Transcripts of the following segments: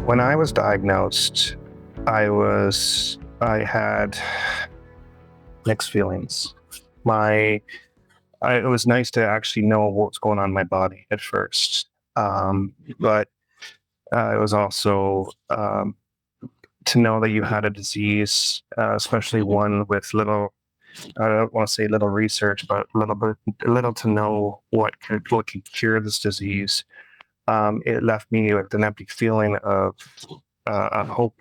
When I was diagnosed, I had mixed feelings. It was nice to actually know what's going on in my body at first, but it was also to know that you had a disease, especially one with little. I don't want to say little research, but little to know what could cure this disease. It left me with an empty feeling of hope,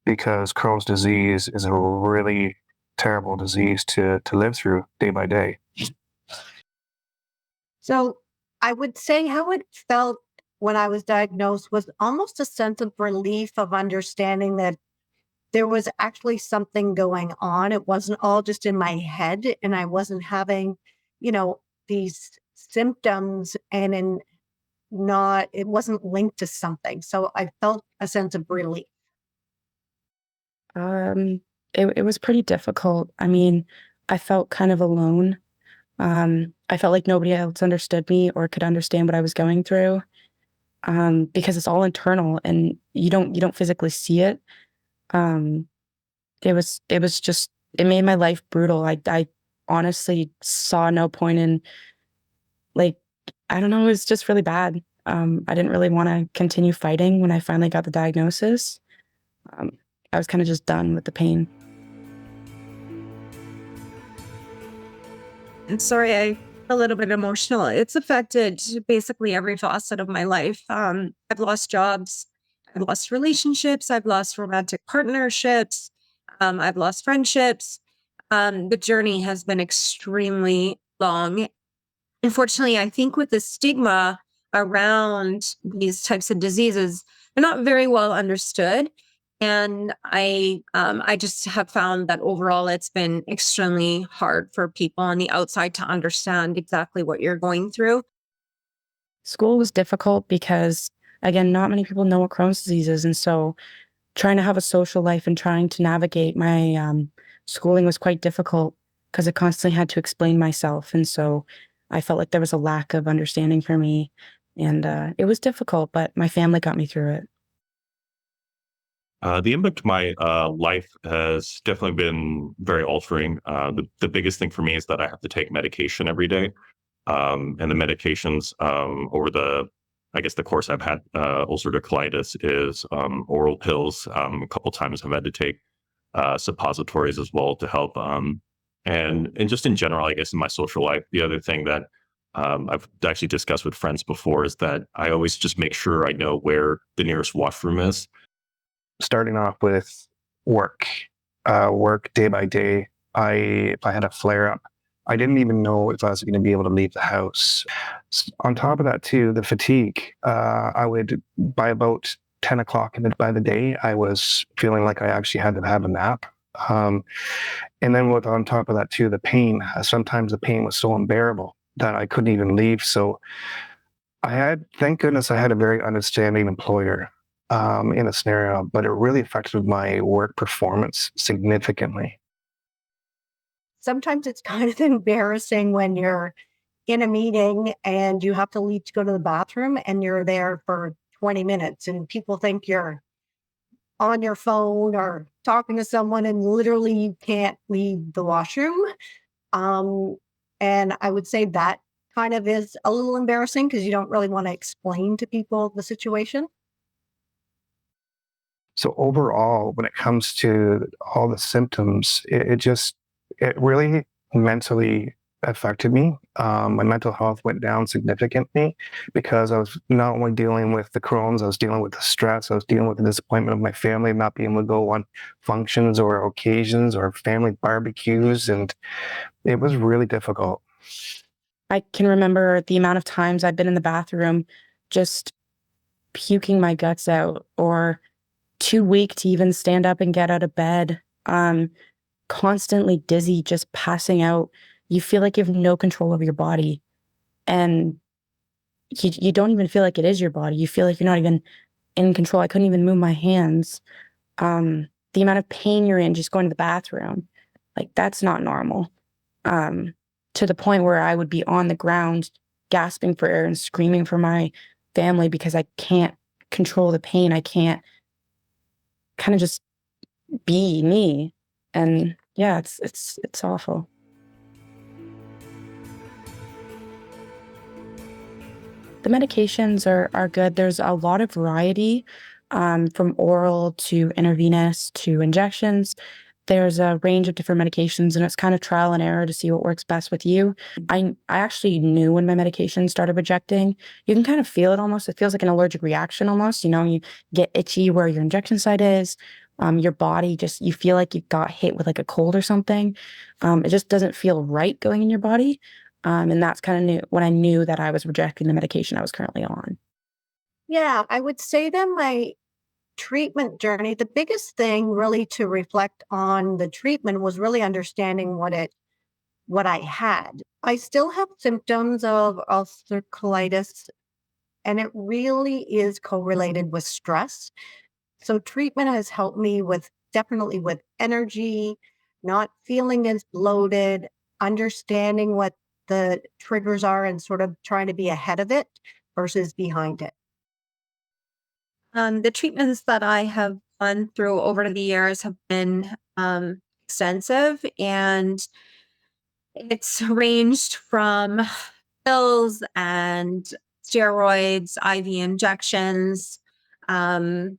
because Crohn's disease is a really terrible disease to live through day by day. So I would say how it felt when I was diagnosed was almost a sense of relief of understanding that there was actually something going on. It wasn't all just in my head and I wasn't having, these symptoms it wasn't linked to something. So I felt a sense of relief. Um, it was pretty difficult. I mean, I felt kind of alone. I felt like nobody else understood me or could understand what I was going through, because it's all internal and you don't physically see it. Um, it was just it made my life brutal. I honestly saw no point in, like, I don't know, it was just really bad. I didn't really want to continue fighting when I finally got the diagnosis. Um, I was kind of just done with the pain. And sorry, I'm a little bit emotional. It's affected basically every facet of my life. I've lost jobs, I've lost relationships, I've lost romantic partnerships, I've lost friendships. The journey has been extremely long. Unfortunately, I think with the stigma around these types of diseases, they're not very well understood. And I just have found that overall it's been extremely hard for people on the outside to understand exactly what you're going through. School was difficult because, again, not many people know what Crohn's disease is. And so trying to have a social life and trying to navigate my schooling was quite difficult because I constantly had to explain myself. And so I felt like there was a lack of understanding for me. And it was difficult, but my family got me through it. The impact to my life has definitely been very altering. The biggest thing for me is that I have to take medication every day. And the medications over the course I've had ulcerative colitis is oral pills. A couple times I've had to take suppositories as well to help. And just in general, I guess in my social life, the other thing that I've actually discussed with friends before is that I always just make sure I know where the nearest washroom is. Starting off with work, work day by day. If I had a flare up, I didn't even know if I was going to be able to leave the house. On top of that, too, the fatigue. I would, by about 10 o'clock by the day, I was feeling like I actually had to have a nap. And then on top of that, too, the pain. Sometimes the pain was so unbearable that I couldn't even leave. So thank goodness I had a very understanding employer in a scenario, but it really affected my work performance significantly. Sometimes it's kind of embarrassing when you're in a meeting and you have to leave to go to the bathroom and you're there for 20 minutes and people think you're on your phone or talking to someone and literally you can't leave the washroom. And I would say that kind of is a little embarrassing because you don't really want to explain to people the situation. So overall, when it comes to all the symptoms, it really mentally affected me. My mental health went down significantly because I was not only dealing with the Crohn's, I was dealing with the stress, I was dealing with the disappointment of my family, not being able to go on functions or occasions or family barbecues, and it was really difficult. I can remember the amount of times I've been in the bathroom just puking my guts out or too weak to even stand up and get out of bed. Constantly dizzy, just passing out. You feel like you have no control over your body. And you don't even feel like it is your body. You feel like you're not even in control. I couldn't even move my hands. The amount of pain you're in just going to the bathroom, like that's not normal. To the point where I would be on the ground gasping for air and screaming for my family because I can't control the pain. I can't kind of just be me. And yeah, it's awful. The medications are good. There's a lot of variety, from oral to intravenous to injections. There's a range of different medications, and it's kind of trial and error to see what works best with you. I actually knew when my medication started rejecting. You can kind of feel it almost. It feels like an allergic reaction almost. You get itchy where your injection site is. Your body you feel like you got hit with like a cold or something. It just doesn't feel right going in your body. And that's kind of when I knew that I was rejecting the medication I was currently on. Yeah, I would say that my treatment journey, the biggest thing really to reflect on the treatment was really understanding what I had. I still have symptoms of ulcerative colitis, and it really is correlated with stress. So treatment has helped me definitely with energy, not feeling as bloated, understanding what the triggers are and sort of trying to be ahead of it versus behind it. The treatments that I have gone through over the years have been extensive, and it's ranged from pills and steroids, IV injections, um,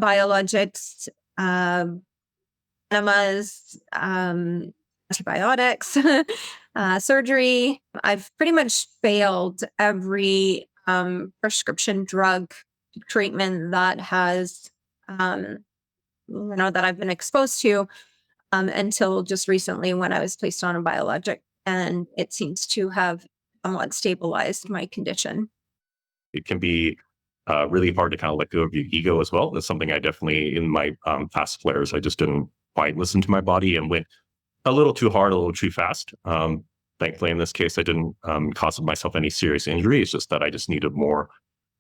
biologics, enemas, antibiotics, surgery. I've pretty much failed every prescription drug treatment that has, that I've been exposed to, until just recently when I was placed on a biologic, and it seems to have somewhat stabilized my condition. It can be really hard to kind of let go of your ego as well. That's something I definitely, in my past flares, I just didn't quite listen to my body and went a little too hard, a little too fast. Thankfully, in this case, I didn't cause myself any serious injury. It's just that I just needed more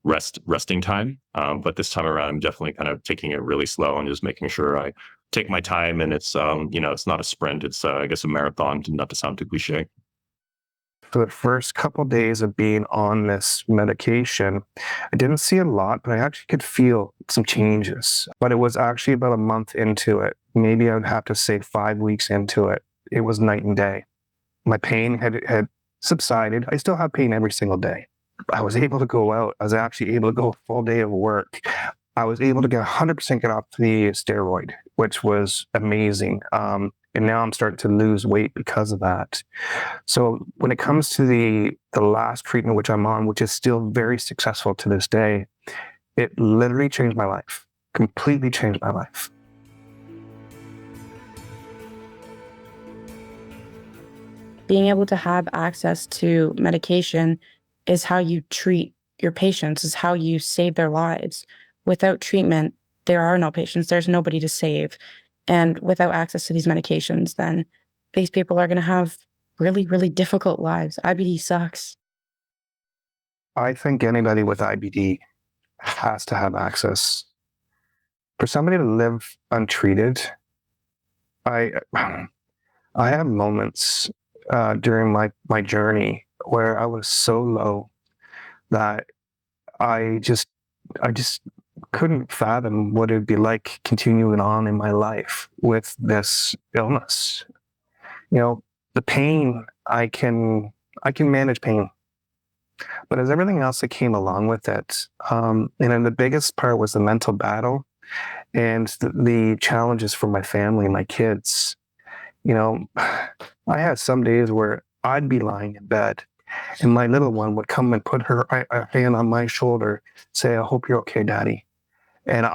resting time. But this time around, I'm definitely kind of taking it really slow and just making sure I take my time. And it's, it's not a sprint. It's, I guess, a marathon, not to sound too cliche. For the first couple of days of being on this medication, I didn't see a lot, but I actually could feel some changes. But it was actually about a month into it. Maybe I would have to say 5 weeks into it. It was night and day. My pain had subsided. I still have pain every single day. I was able to go out. I was actually able to go a full day of work. I was able to get 100% get off the steroid, which was amazing. And now I'm starting to lose weight because of that. So when it comes to the last treatment, which I'm on, which is still very successful to this day, it literally changed my life, completely changed my life. Being able to have access to medication is how you treat your patients, is how you save their lives. Without treatment, there are no patients. There's nobody to save. And without access to these medications, then these people are going to have really, really difficult lives. IBD sucks. I think anybody with IBD has to have access. For somebody to live untreated, I have moments during my journey where I was so low that I just couldn't fathom what it would be like continuing on in my life with this illness. The pain, I can manage pain, but as everything else that came along with it, and then the biggest part was the mental battle and the challenges for my family, my kids. I had some days where I'd be lying in bed and my little one would come and put her hand on my shoulder, say, "I hope you're okay, Daddy." And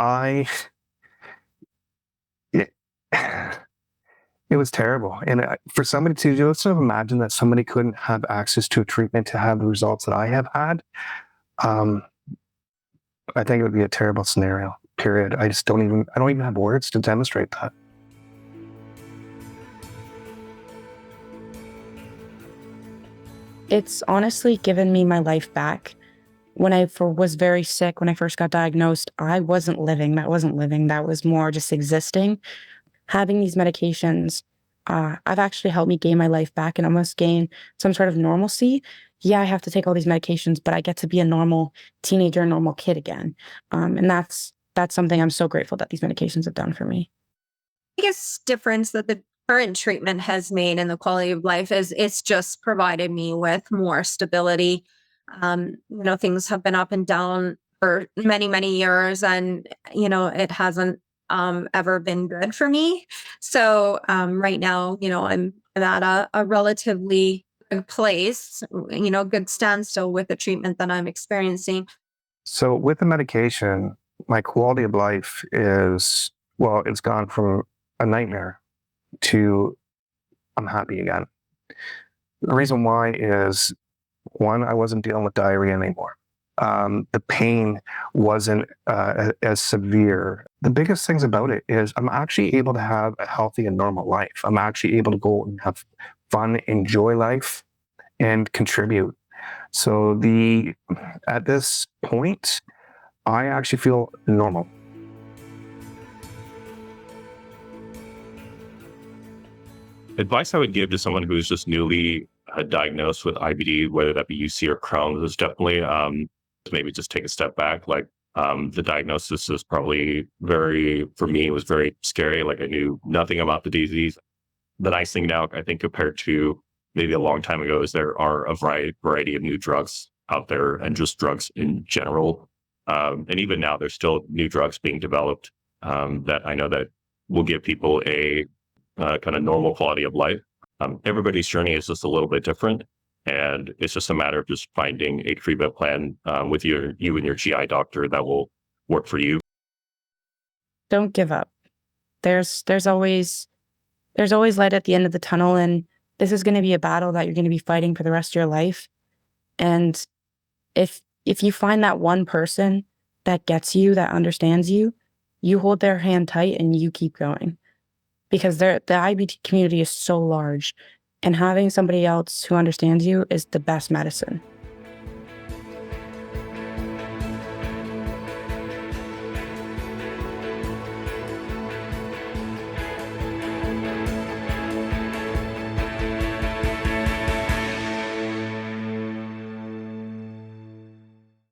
it was terrible. And for somebody to just sort of imagine that somebody couldn't have access to a treatment to have the results that I have had, I think it would be a terrible scenario, period. I don't even have words to demonstrate that. It's honestly given me my life back. When I was very sick, when I first got diagnosed, I wasn't living. That wasn't living. That was more just existing. Having these medications I've actually helped me gain my life back and almost gain some sort of normalcy. Yeah, I have to take all these medications, but I get to be a normal teenager, a normal kid again. And that's something I'm so grateful that these medications have done for me. Biggest difference that the current treatment has made in the quality of life is it's just provided me with more stability. Things have been up and down for many, many years, and it hasn't ever been good for me. So right now, I'm at a relatively good place, good standstill with the treatment that I'm experiencing. So with the medication, my quality of life is, well, it's gone from a nightmare to I'm happy again. The reason why is, one, I wasn't dealing with diarrhea anymore. The pain wasn't as severe. The biggest things about it is I'm actually able to have a healthy and normal life. I'm actually able to go and have fun, enjoy life, and contribute. So at this point, I actually feel normal. Advice I would give to someone who's just newly diagnosed with IBD, whether that be UC or Crohn's, is definitely maybe just take a step back. Like the diagnosis is probably for me, it was very scary. Like I knew nothing about the disease. The nice thing now, I think, compared to maybe a long time ago, is there are a variety of new drugs out there, and just drugs in general. And even now, there's still new drugs being developed that I know that will give people a kind of normal quality of life. Everybody's journey is just a little bit different, and it's just a matter of just finding a treatment plan with you and your GI doctor that will work for you. Don't give up. There's always light at the end of the tunnel, and this is going to be a battle that you're going to be fighting for the rest of your life. And if you find that one person that gets you, that understands you, you hold their hand tight and you keep going. Because the IBD community is so large, and having somebody else who understands you is the best medicine.